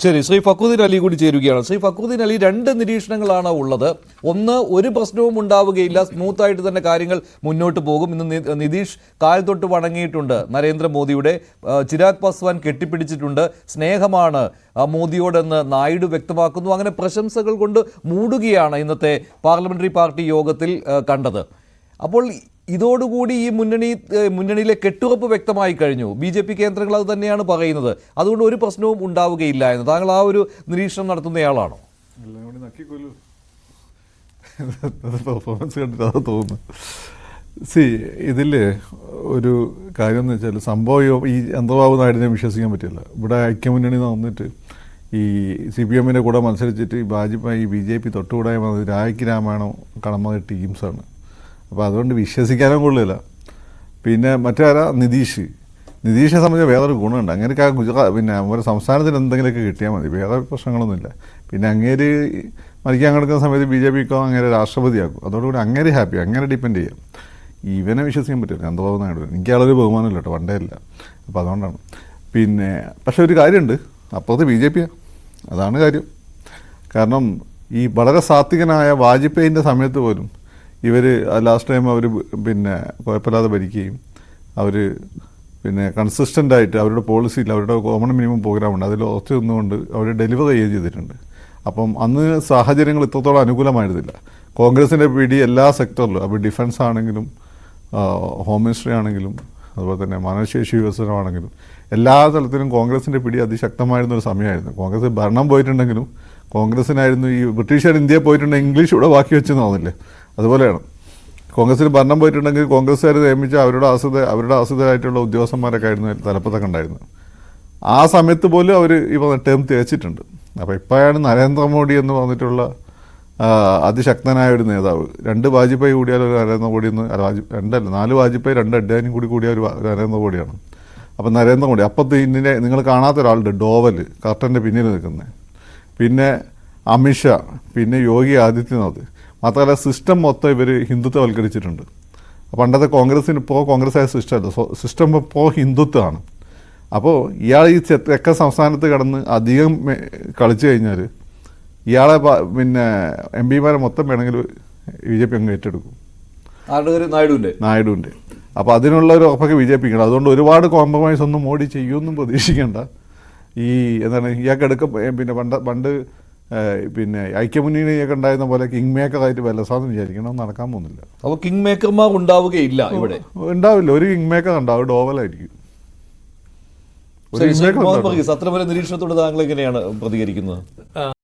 ശരി, ശ്രീ ഫക്രുദ്ദീൻ അലി കൂടി ചേരുകയാണ്. ശ്രീ ഫക്രുദ്ദീൻ അലി, രണ്ട് നിരീക്ഷണങ്ങളാണ് ഉള്ളത്. ഒന്ന്, ഒരു പ്രശ്നവും ഉണ്ടാവുകയില്ല, സ്മൂത്തായിട്ട് തന്നെ കാര്യങ്ങൾ മുന്നോട്ട് പോകും. ഇന്ന് നിതീഷ് കാൽ തൊട്ട് വണങ്ങിയിട്ടുണ്ട് നരേന്ദ്രമോദിയുടെ. ചിരാഗ് പാസ്വാൻ കെട്ടിപ്പിടിച്ചിട്ടുണ്ട്. സ്നേഹമാണ് മോദിയോടെന്ന് നായിഡു വ്യക്തമാക്കുന്നു. അങ്ങനെ പ്രശംസകൾ കൊണ്ട് മൂടുകയാണ് ഇന്നത്തെ പാർലമെന്ററി പാർട്ടി യോഗത്തിൽ കണ്ടത്. അപ്പോൾ ഇതോടുകൂടി ഈ മുന്നണിയിലെ കെട്ടുറപ്പ് വ്യക്തമായി കഴിഞ്ഞു. BJP കേന്ദ്രങ്ങൾ അത് തന്നെയാണ് പറയുന്നത്. അതുകൊണ്ട് ഒരു പ്രശ്നവും ഉണ്ടാവുകയില്ല എന്ന് താങ്കൾ ആ ഒരു നിരീക്ഷണം നടത്തുന്നയാളാണോ? പെർഫോമൻസ് കണ്ടിട്ട് അത് തോന്നുന്നു. ഇതിൽ ഒരു കാര്യം എന്ന് വെച്ചാൽ സംഭവം ഈ ചന്ദ്രബാബു നായിഡുവിനെ വിശ്വസിക്കാൻ പറ്റില്ല. ഇവിടെ ഐക്യമുന്നണി വന്നിട്ട് ഈ CPM-ന്റെ കൂടെ മത്സരിച്ചിട്ട് വാജ്പേയി BJP തൊട്ടുകൂടായ്മ രായ്ക്ക് രാമായണം കടമ ടീംസാണ്. അപ്പോൾ അതുകൊണ്ട് വിശ്വസിക്കാനും കൊള്ളില്ല. പിന്നെ മറ്റാരാ, നിതീഷിനെ സംബന്ധിച്ച് വേറൊരു ഗുണമുണ്ട്. അങ്ങനെയൊക്കെ ആ പിന്നെ ഒരു സംസ്ഥാനത്തിന് എന്തെങ്കിലുമൊക്കെ കിട്ടിയാൽ മതി, വേറെ പ്രശ്നങ്ങളൊന്നുമില്ല. പിന്നെ അങ്ങേര് മരിക്കാൻ കിടക്കുന്ന സമയത്ത് BJPക്കോ അങ്ങനെ രാഷ്ട്രപതിയാക്കും. അതോടുകൂടി അങ്ങനെ ഹാപ്പി, അങ്ങനെ ഡിപ്പെൻഡ് ചെയ്യാം. ഇവനെ വിശ്വസിക്കാൻ പറ്റില്ല, ചന്ദ്രബാബു നായിഡു. എനിക്ക് ആളൊരു ബഹുമാനമില്ല കേട്ടോ, പണ്ടേ ഇല്ല. അപ്പോൾ അതുകൊണ്ടാണ്. പിന്നെ പക്ഷെ ഒരു കാര്യമുണ്ട്, അപ്പുറത്ത് BJP അതാണ് കാര്യം. കാരണം ഈ വളരെ സാത്വികനായ വാജ്പേയിൻ്റെ സമയത്ത് പോലും ഇവർ ലാസ്റ്റ് ടൈം അവർ പിന്നെ കുഴപ്പമില്ലാതെ ഭരിക്കുകയും അവർ പിന്നെ കൺസിസ്റ്റൻ്റായിട്ട് അവരുടെ പോളിസിയിൽ അവരുടെ കോമൺ മിനിമം പ്രോഗ്രാമുണ്ട്, അതിൽ ഉറച്ചു നിന്നുകൊണ്ട് അവർ ഡെലിവർ ചെയ്യുകയും ചെയ്തിട്ടുണ്ട്. അപ്പം അന്ന് സാഹചര്യങ്ങൾ ഇത്രത്തോളം അനുകൂലമായിരുന്നില്ല. കോൺഗ്രസിൻ്റെ പിടി എല്ലാ സെക്ടറിലും, അപ്പോൾ ഡിഫൻസ് ആണെങ്കിലും ഹോം മിനിസ്ട്രി ആണെങ്കിലും അതുപോലെ തന്നെ മാനവശേഷി വികസനമാണെങ്കിലും എല്ലാ തലത്തിലും കോൺഗ്രസിൻ്റെ പിടി അതിശക്തമായിരുന്നൊരു സമയമായിരുന്നു. കോൺഗ്രസ് ഭരണം പോയിട്ടുണ്ടെങ്കിലും കോൺഗ്രസിനായിരുന്നു ഈ ബ്രിട്ടീഷുകാർ ഇന്ത്യയിൽ പോയിട്ടുണ്ടെങ്കിൽ ഇംഗ്ലീഷ് ഇവിടെ ബാക്കി വെച്ചെന്ന് തോന്നില്ലേ, അതുപോലെയാണ്. കോൺഗ്രസിന് ഭരണം പോയിട്ടുണ്ടെങ്കിൽ കോൺഗ്രസ്സുകാർ നിയമിച്ച അവരുടെ ആശ്രിതരായിട്ടുള്ള ഉദ്യോഗസ്ഥന്മാരൊക്കെ ആയിരുന്നു തലപ്പത്തൊക്കെ ഉണ്ടായിരുന്നത്. ആ സമയത്ത് പോലും അവർ ഇപ്പോൾ ടേം തേച്ചിട്ടുണ്ട്. അപ്പോൾ ഇപ്പോഴാണ് നരേന്ദ്രമോദി എന്ന് പറഞ്ഞിട്ടുള്ള അതിശക്തനായ ഒരു നേതാവ്. 2 വാജ്പേയി കൂടിയാൽ ഒരു നരേന്ദ്രമോദി എന്ന്, 4 വാജ്പേയി 2 അഡ്വാനി കൂടിയ ഒരു നരേന്ദ്രമോദിയാണ്. അപ്പം നരേന്ദ്രമോദി അപ്പത്തെ ഇതിനെ നിങ്ങൾ കാണാത്ത ഒരാളുണ്ട്, ഡോവൽ കർട്ടൻ്റെ പിന്നിൽ നിൽക്കുന്നത്. പിന്നെ അമിത്ഷാ, പിന്നെ യോഗി ആദിത്യനാഥ്. മാത്രമല്ല സിസ്റ്റം മൊത്തം ഇവർ ഹിന്ദുത്വവൽക്കരിച്ചിട്ടുണ്ട്. പണ്ടത്തെ കോൺഗ്രസ്സിന് ഇപ്പോൾ കോൺഗ്രസ്സായ സിസ്റ്റമല്ല, സിസ്റ്റം ഇപ്പോൾ ഹിന്ദുത്വമാണ്. അപ്പോൾ ഇയാൾ ഈ തെക്കൻ സംസ്ഥാനത്ത് കിടന്ന് അധികം കളിച്ചു കഴിഞ്ഞാൽ ഇയാളെ പിന്നെ MP-മാരെ മൊത്തം വേണമെങ്കിൽ BJP അങ്ങ് ഏറ്റെടുക്കും, നായിഡുവിൻ്റെ. അപ്പോൾ അതിനുള്ള ഒരു ഉറപ്പൊക്കെ BJPക്കുണ്ട്. അതുകൊണ്ട് ഒരുപാട് കോംപ്രമൈസ് ഒന്നും മോഡി ചെയ്യുമെന്നും പ്രതീക്ഷിക്കേണ്ട. ഈ എന്താണ് ഇയാൾക്കെടുക്ക പിന്നെ പണ്ട് പിന്നെ ഐക്യമുന്നണിയൊക്കെ ഉണ്ടായിരുന്ന പോലെ കിങ് മേക്കറായിട്ട് വിലസാന്ന് വിചാരിക്കണം, നടക്കാൻ പോകുന്നില്ല. അപ്പോൾ കിങ് മേക്കർമാർ ഉണ്ടാവുകയില്ല ഇവിടെ, ഉണ്ടാവില്ല. ഒരു കിങ് മേക്കർ ഉണ്ടാവും, ഡോവലായിരിക്കും. അത്തരം നിരീക്ഷണത്തോട് താങ്കൾ എങ്ങനെയാണ് പ്രതികരിക്കുന്നത്?